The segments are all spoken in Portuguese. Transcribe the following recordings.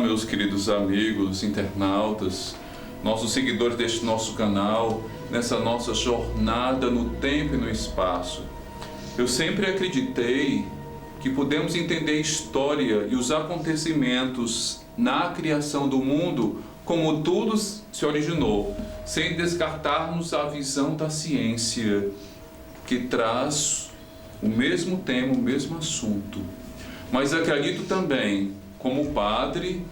meus queridos amigos, internautas, nossos seguidores deste nosso canal, nessa nossa jornada no tempo e no espaço. Eu sempre acreditei que podemos entender a história e os acontecimentos na criação do mundo como tudo se originou, sem descartarmos a visão da ciência, que traz o mesmo tema, o mesmo assunto. Mas acredito também, como padre,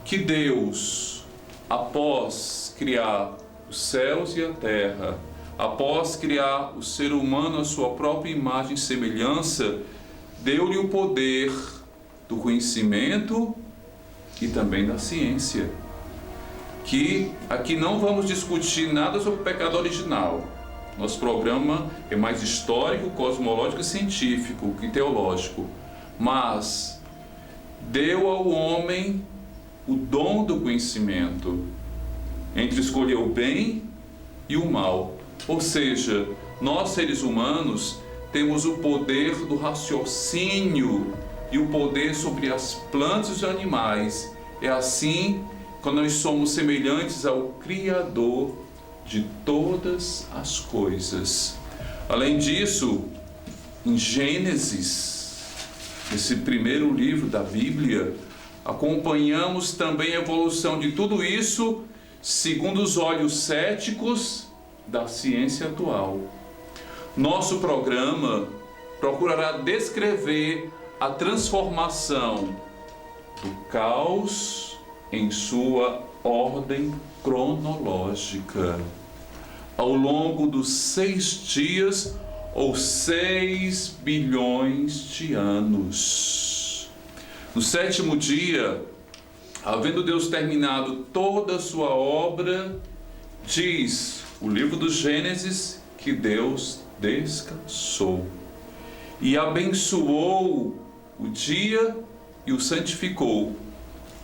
que Deus, após criar os céus e a terra, após criar o ser humano à sua própria imagem e semelhança, deu-lhe o poder do conhecimento e também da ciência. Que aqui não vamos discutir nada sobre o pecado original. Nosso programa é mais histórico, cosmológico e científico que teológico. Mas deu ao homem o dom do conhecimento entre escolher o bem e o mal. Ou seja, nós seres humanos temos o poder do raciocínio e o poder sobre as plantas e os animais. É assim que nós somos semelhantes ao Criador de todas as coisas. Além disso, em Gênesis, esse primeiro livro da Bíblia, acompanhamos também a evolução de tudo isso segundo os olhos céticos da ciência atual. Nosso programa procurará descrever a transformação do caos em sua ordem cronológica ao longo dos 6 dias ou 6 bilhões de anos. No 7º dia, havendo Deus terminado toda a sua obra, diz o livro do Gênesis que Deus descansou e abençoou o dia e o santificou.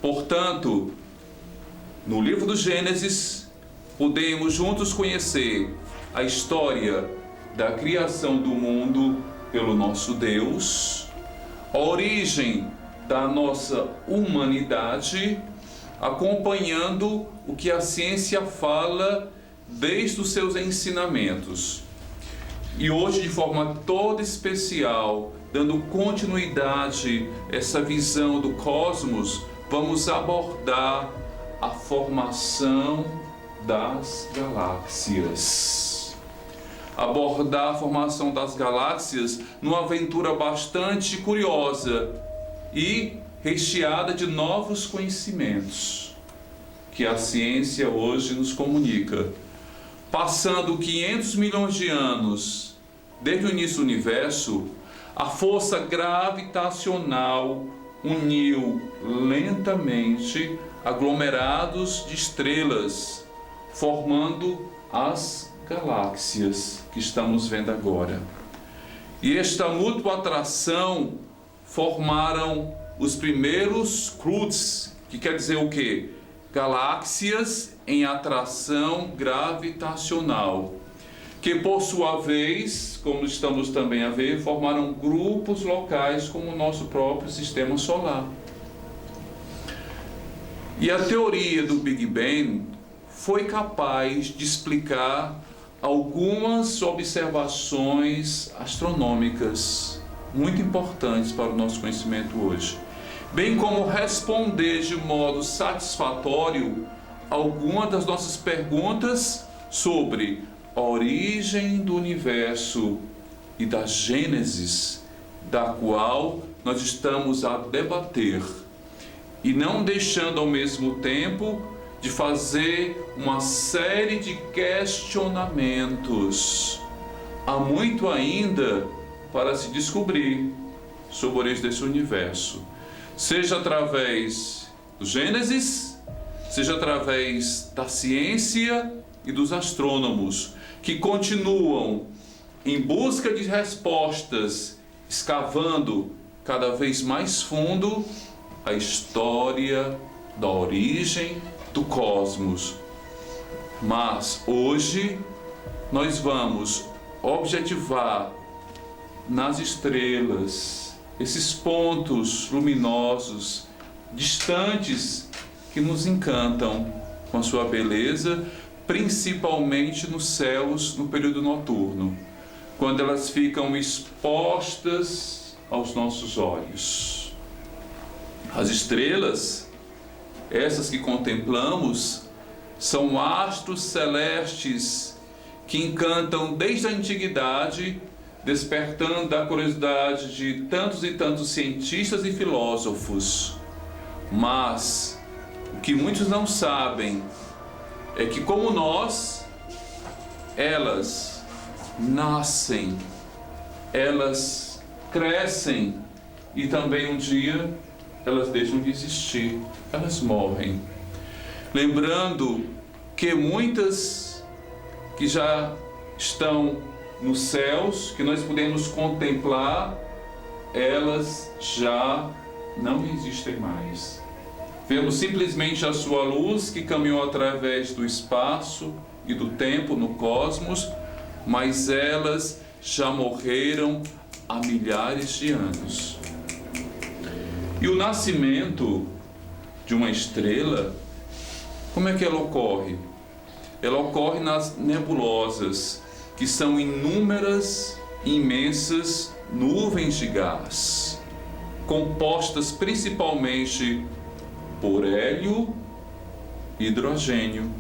Portanto, no livro do Gênesis, podemos juntos conhecer a história da criação do mundo pelo nosso Deus, a origem da nossa humanidade, acompanhando o que a ciência fala desde os seus ensinamentos. E hoje, de forma toda especial, dando continuidade a essa visão do cosmos, vamos abordar a formação das galáxias. Abordar a formação das galáxias numa aventura bastante curiosa e recheada de novos conhecimentos que a ciência hoje nos comunica. Passando 500 milhões de anos desde o início do universo, a força gravitacional uniu lentamente aglomerados de estrelas, formando as galáxias que estamos vendo agora. E esta mútua atração formaram os primeiros CRUDs, que quer dizer o quê? Galáxias em atração gravitacional, que por sua vez, como estamos também a ver, formaram grupos locais como o nosso próprio sistema solar. E a teoria do Big Bang foi capaz de explicar algumas observações astronômicas muito importantes para o nosso conhecimento hoje, bem como responder de modo satisfatório algumas das nossas perguntas sobre a origem do universo e da Gênesis, da qual nós estamos a debater, e não deixando ao mesmo tempo de fazer uma série de questionamentos. Há muito ainda para se descobrir sobre a origem desse universo, seja através do Gênesis, seja através da ciência e dos astrônomos, que continuam em busca de respostas, escavando cada vez mais fundo a história da origem do cosmos. Mas hoje nós vamos objetivar nas estrelas esses pontos luminosos distantes que nos encantam com a sua beleza, principalmente nos céus no período noturno, quando elas ficam expostas aos nossos olhos. As estrelas, essas que contemplamos, são astros celestes que encantam desde a antiguidade, despertando a curiosidade de tantos e tantos cientistas e filósofos. Mas o que muitos não sabem é que, como nós, elas nascem, elas crescem e também um dia elas deixam de existir, elas morrem. Lembrando que muitas que já estão nos céus, que nós podemos contemplar, elas já não existem mais. Vemos simplesmente a sua luz que caminhou através do espaço e do tempo no cosmos, mas elas já morreram há milhares de anos. E o nascimento de uma estrela, como é que ela ocorre? Ela ocorre nas nebulosas, que são inúmeras, imensas nuvens de gás, compostas principalmente por hélio e hidrogênio.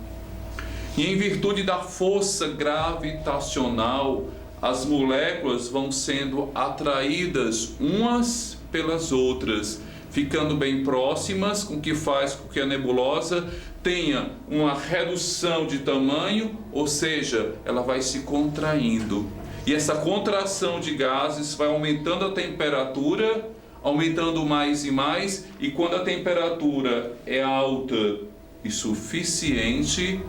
E em virtude da força gravitacional, as moléculas vão sendo atraídas umas pelas outras, ficando bem próximas, com que faz com que a nebulosa tenha uma redução de tamanho, ou seja, ela vai se contraindo. E essa contração de gases vai aumentando a temperatura, aumentando mais e mais, e quando a temperatura é alta e suficiente,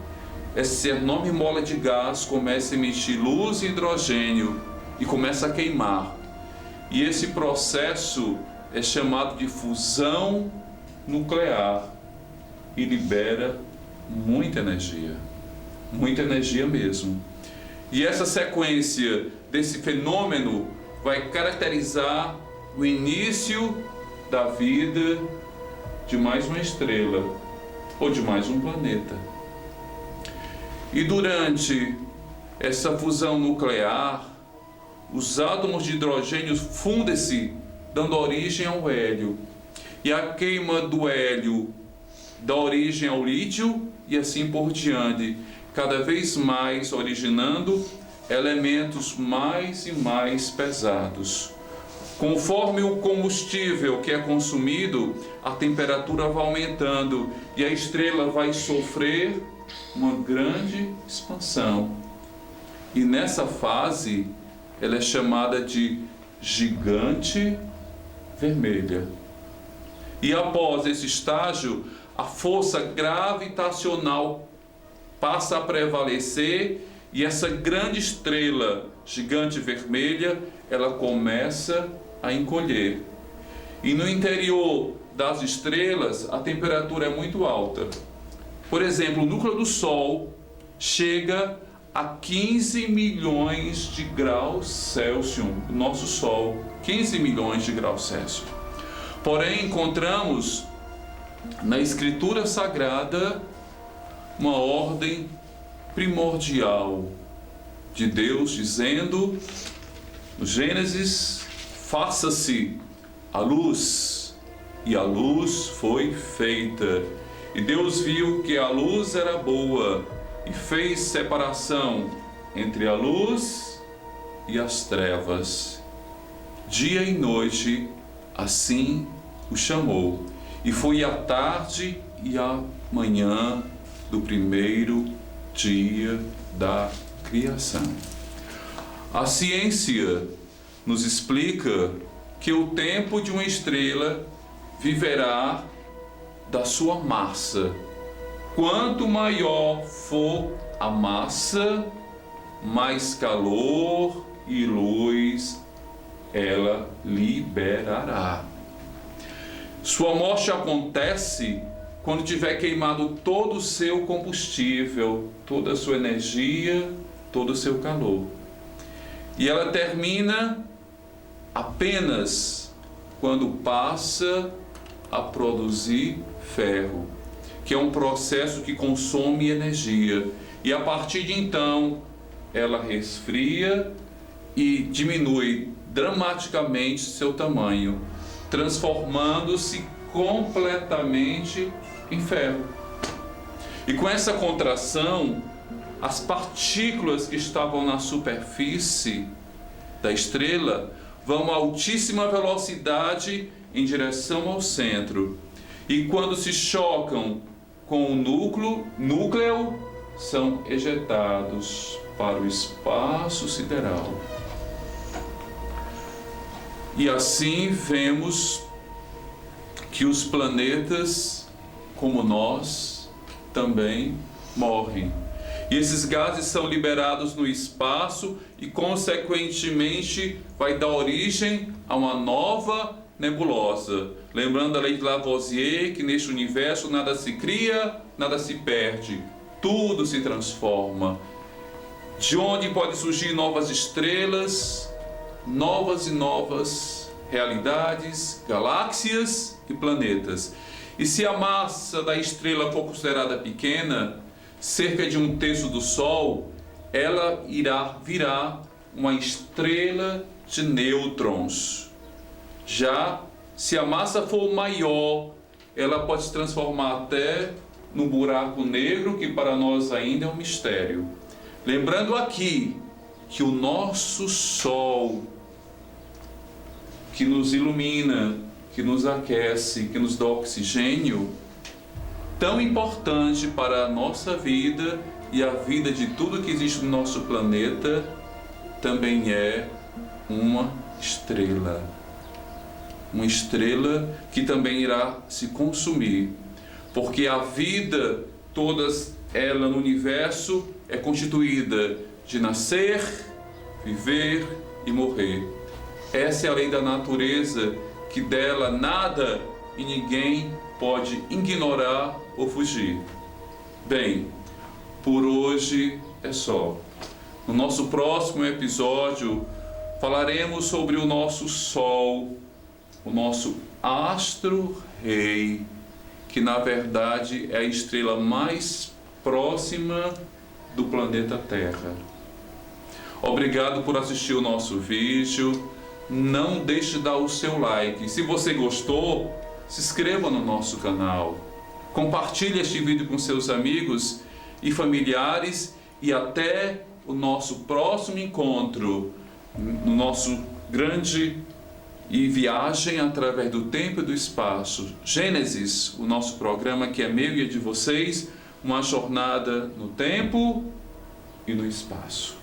essa enorme mola de gás começa a emitir luz e hidrogênio e começa a queimar. E esse processo é chamado de fusão nuclear e libera muita energia mesmo. E essa sequência desse fenômeno vai caracterizar o início da vida de mais uma estrela ou de mais um planeta. E durante essa fusão nuclear, os átomos de hidrogênio fundem-se, dando origem ao hélio. E a queima do hélio dá origem ao lítio e assim por diante, cada vez mais originando elementos mais e mais pesados. Conforme o combustível que é consumido, a temperatura vai aumentando e a estrela vai sofrer uma grande expansão. E nessa fase, ela é chamada de gigante vermelha. E após esse estágio, a força gravitacional passa a prevalecer e essa grande estrela gigante vermelha, ela começa a encolher. E no interior das estrelas, a temperatura é muito alta. Por exemplo, o núcleo do Sol chega a 15 milhões de graus Celsius, o nosso Sol, 15 milhões de graus Celsius. Porém, encontramos na Escritura Sagrada uma ordem primordial de Deus dizendo, no Gênesis, faça-se a luz, e a luz foi feita. E Deus viu que a luz era boa e fez separação entre a luz e as trevas. Dia e noite, assim o chamou. E foi a tarde e a manhã do primeiro dia da criação. A ciência nos explica que o tempo de uma estrela viverá da sua massa. Quanto maior for a massa, mais calor e luz ela liberará. Sua morte acontece quando tiver queimado todo o seu combustível, toda a sua energia, todo o seu calor. E ela termina apenas quando passa a produzir ferro, que é um processo que consome energia. E a partir de então, ela resfria e diminui dramaticamente seu tamanho, transformando-se completamente em ferro. E com essa contração, as partículas que estavam na superfície da estrela vão a altíssima velocidade em direção ao centro. E quando se chocam com o núcleo, são ejetados para o espaço sideral. E assim vemos que os planetas, como nós, também morrem. E esses gases são liberados no espaço e, consequentemente, vai dar origem a uma nova nebulosa. Lembrando a lei de Lavoisier, que neste universo nada se cria, nada se perde, tudo se transforma. De onde podem surgir novas estrelas, novas e novas realidades, galáxias e planetas. E se a massa da estrela for considerada pequena, cerca de 1/3 do Sol, ela irá virar uma estrela de nêutrons. Já se a massa for maior, ela pode se transformar até num buraco negro, que para nós ainda é um mistério. Lembrando aqui que o nosso Sol, que nos ilumina, que nos aquece, que nos dá oxigênio, tão importante para a nossa vida e a vida de tudo que existe no nosso planeta, também é uma estrela. Uma estrela que também irá se consumir, porque a vida, toda ela no universo, é constituída de nascer, viver e morrer. Essa é a lei da natureza, que dela nada e ninguém pode ignorar ou fugir. Bem, por hoje é só. No nosso próximo episódio, falaremos sobre o nosso Sol, o nosso astro-rei, que na verdade é a estrela mais próxima do planeta Terra. Obrigado por assistir o nosso vídeo. Não deixe de dar o seu like. Se você gostou, se inscreva no nosso canal. Compartilhe este vídeo com seus amigos e familiares e até o nosso próximo encontro no nosso grande viagem através do tempo e do espaço. Gênesis, o nosso programa que é meu e é de vocês, uma jornada no tempo e no espaço.